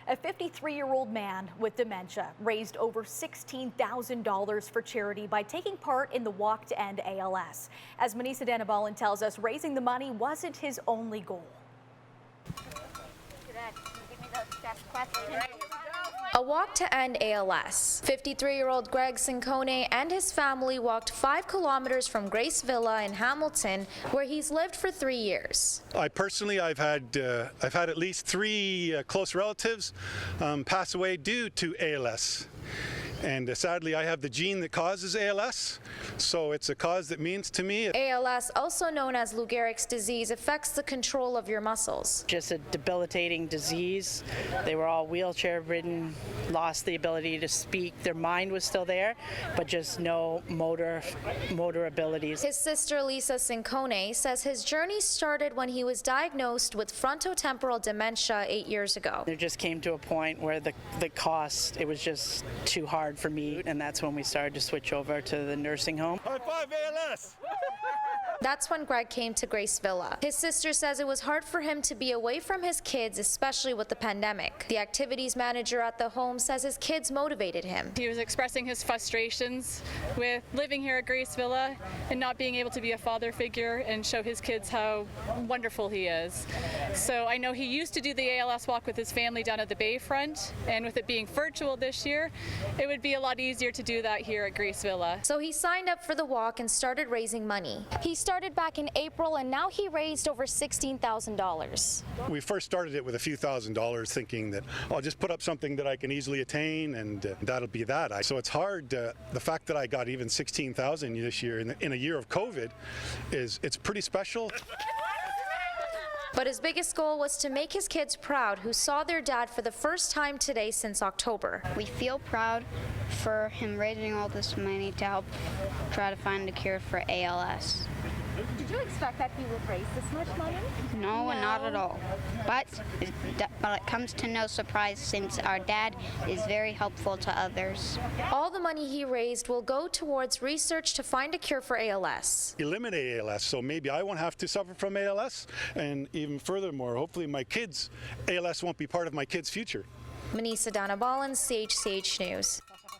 A 53-year-old man with dementia raised over $16,000 for charity by taking part in the Walk to End ALS. As Manesa Dhanabalan tells us, raising the money wasn't his only goal. A walk to end ALS. 53-year-old Greg Cincone and his family walked 5 kilometers from Grace Villa in Hamilton, where he's lived for 3 years. I've had at least 3 close relatives pass away due to ALS. And sadly, I have the gene that causes ALS, so it's a cause that means to me. ALS, also known as Lou Gehrig's disease, affects the control of your muscles. Just a debilitating disease. They were all wheelchair-ridden, lost the ability to speak. Their mind was still there, but just no motor abilities. His sister, Lisa Cincone, says his journey started when he was diagnosed with frontotemporal dementia 8 years ago. There just came to a point where the cost, it was just too hard for me, and that's when we started to switch over to the nursing home. High five, ALS! That's when Greg came to Grace Villa. His sister says it was hard for him to be away from his kids, especially with the pandemic. The activities manager at the home says his kids motivated him. He was expressing his frustrations with living here at Grace Villa and not being able to be a father figure and show his kids how wonderful he is. So I know he used to do the ALS walk with his family down at the Bayfront, and with it being virtual this year, it would be a lot easier to do that here at Grace Villa. So he signed up for the walk and started raising money. He started back in April, and now he raised over $16,000. We first started it with a few $1,000s, thinking that I'll just put up something that I can easily attain, and that'll be that. So it's hard. The fact that I got even $16,000 this year in a year of COVID it's pretty special. But his biggest goal was to make his kids proud, who saw their dad for the first time today since October. We feel proud for him raising all this money to help try to find a cure for ALS. Did you expect that he would raise this much money? No, not at all. But it comes to no surprise, since our dad is very helpful to others. All the money he raised will go towards research to find a cure for ALS. Eliminate ALS, so maybe I won't have to suffer from ALS, and even furthermore, hopefully my kids, ALS won't be part of my kids' future. Manesa Dhanabalan, CHCH News.